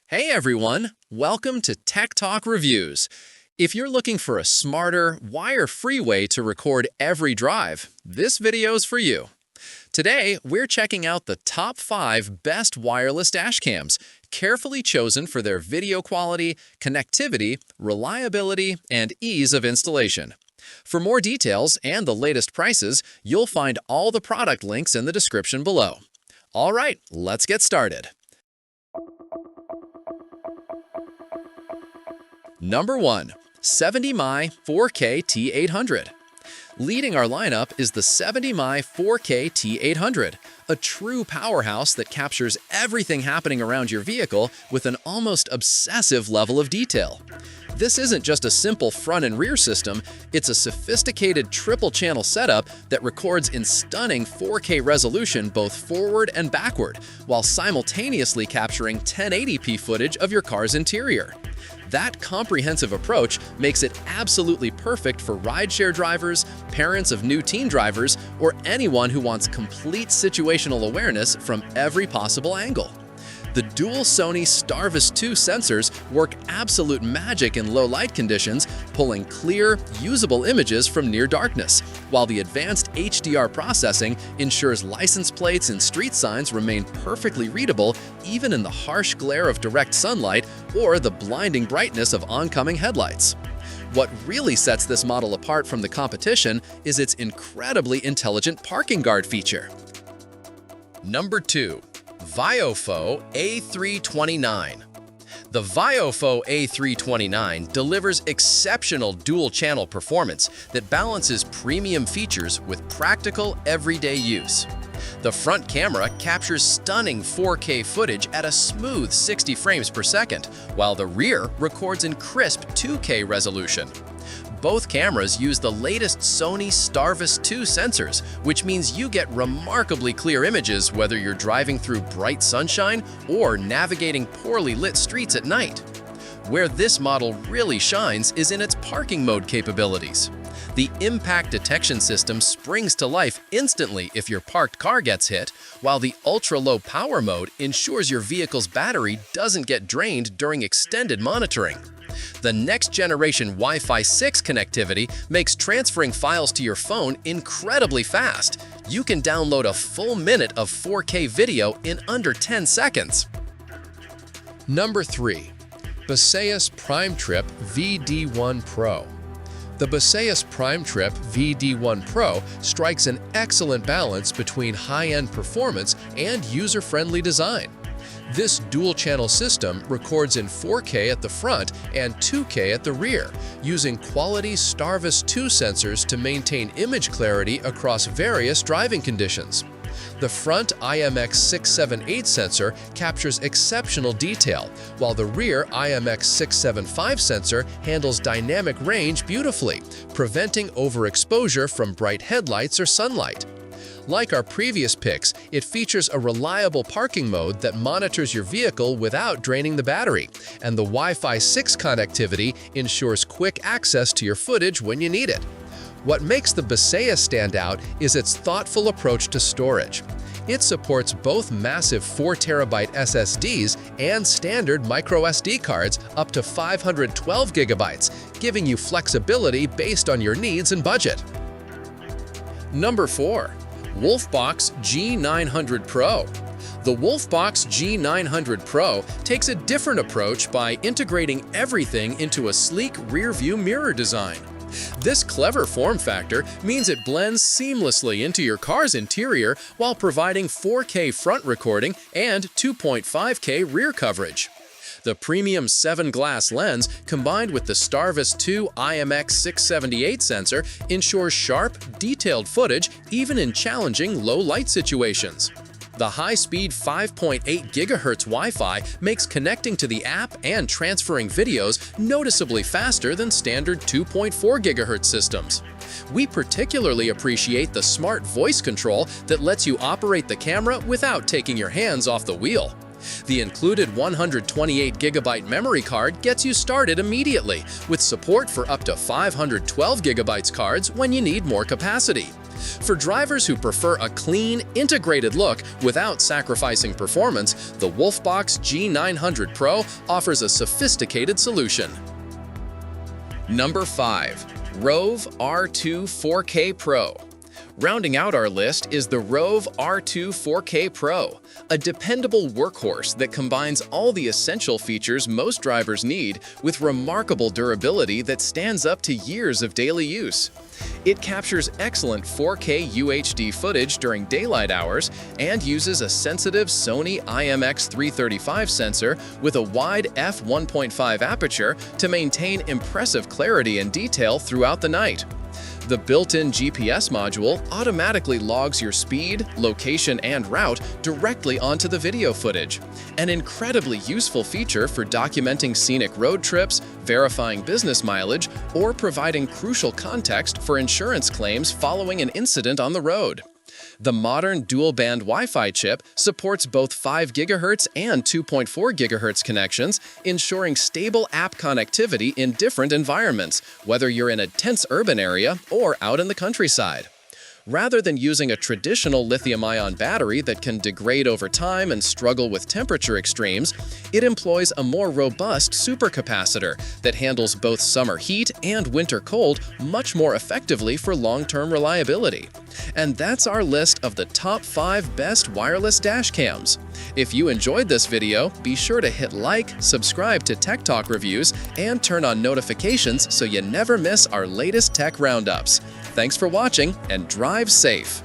Hey everyone, welcome to Tech Talk Reviews. If you're looking for a smarter, wire-free way to record every drive, this video's for you. Today, we're checking out the top 5 best wireless dashcams, carefully chosen for their video quality, connectivity, reliability, and ease of installation. For more details and the latest prices, you'll find all the product links in the description below. All right, let's get started. Number 1. 70mm 4K T800. Leading our lineup is the 70mm 4K T800, a true powerhouse that captures everything happening around your vehicle with an almost obsessive level of detail. This isn't just a simple front and rear system, it's a sophisticated triple-channel setup that records in stunning 4K resolution both forward and backward, while simultaneously capturing 1080p footage of your car's interior. That comprehensive approach makes it absolutely perfect for rideshare drivers, parents of new teen drivers, or anyone who wants complete situational awareness from every possible angle. The dual Sony Starvis 2 sensors work absolute magic in low light conditions, pulling clear, usable images from near darkness, while the advanced HDR processing ensures license plates and street signs remain perfectly readable even in the harsh glare of direct sunlight or the blinding brightness of oncoming headlights. What really sets this model apart from the competition is its incredibly intelligent parking guard feature. Number 2. VIOFO A329. The VIOFO A329 delivers exceptional dual-channel performance that balances premium features with practical, everyday use. The front camera captures stunning 4K footage at a smooth 60 frames per second, while the rear records in crisp 2K resolution. Both cameras use the latest Sony Starvis 2 sensors, which means you get remarkably clear images whether you're driving through bright sunshine or navigating poorly lit streets at night. Where this model really shines is in its parking mode capabilities. The impact detection system springs to life instantly if your parked car gets hit, while the ultra-low power mode ensures your vehicle's battery doesn't get drained during extended monitoring. The next-generation Wi-Fi 6 connectivity makes transferring files to your phone incredibly fast. You can download a full minute of 4K video in under 10 seconds. Number 3. Baseus PrimeTrip VD1 Pro. The Baseus PrimeTrip VD1 Pro strikes an excellent balance between high-end performance and user-friendly design. This dual-channel system records in 4K at the front and 2K at the rear, using quality Starvis 2 sensors to maintain image clarity across various driving conditions. The front IMX678 sensor captures exceptional detail, while the rear IMX675 sensor handles dynamic range beautifully, preventing overexposure from bright headlights or sunlight. Like our previous picks, it features a reliable parking mode that monitors your vehicle without draining the battery, and the Wi-Fi 6 connectivity ensures quick access to your footage when you need it. What makes the Baseus stand out is its thoughtful approach to storage. It supports both massive 4TB SSDs and standard microSD cards up to 512 GB, giving you flexibility based on your needs and budget. Number 4. Wolfbox G900 Pro. The Wolfbox G900 Pro takes a different approach by integrating everything into a sleek rear-view mirror design. This clever form factor means it blends seamlessly into your car's interior while providing 4K front recording and 2.5K rear coverage. The premium 7-glass lens combined with the Starvis 2 IMX678 sensor ensures sharp, detailed footage even in challenging low-light situations. The high-speed 5.8 GHz Wi-Fi makes connecting to the app and transferring videos noticeably faster than standard 2.4 GHz systems. We particularly appreciate the smart voice control that lets you operate the camera without taking your hands off the wheel. The included 128GB memory card gets you started immediately, with support for up to 512GB cards when you need more capacity. For drivers who prefer a clean, integrated look without sacrificing performance, the Wolfbox G900 Pro offers a sophisticated solution. Number 5. Rove R2-4K PRO. Rounding out our list is the Rove R2-4K PRO, a dependable workhorse that combines all the essential features most drivers need with remarkable durability that stands up to years of daily use. It captures excellent 4K UHD footage during daylight hours and uses a sensitive Sony IMX335 sensor with a wide f1.5 aperture to maintain impressive clarity and detail throughout the night. The built-in GPS module automatically logs your speed, location, and route directly onto the video footage, an incredibly useful feature for documenting scenic road trips, verifying business mileage, or providing crucial context for insurance claims following an incident on the road. The modern dual-band Wi-Fi chip supports both 5 GHz and 2.4 GHz connections, ensuring stable app connectivity in different environments, whether you're in a dense urban area or out in the countryside. Rather than using a traditional lithium-ion battery that can degrade over time and struggle with temperature extremes, it employs a more robust supercapacitor that handles both summer heat and winter cold much more effectively for long-term reliability. And that's our list of the top 5 best wireless dash cams. If you enjoyed this video, be sure to hit like, subscribe to Tech Talk Reviews, and turn on notifications so you never miss our latest tech roundups. Thanks for watching, and drive safe!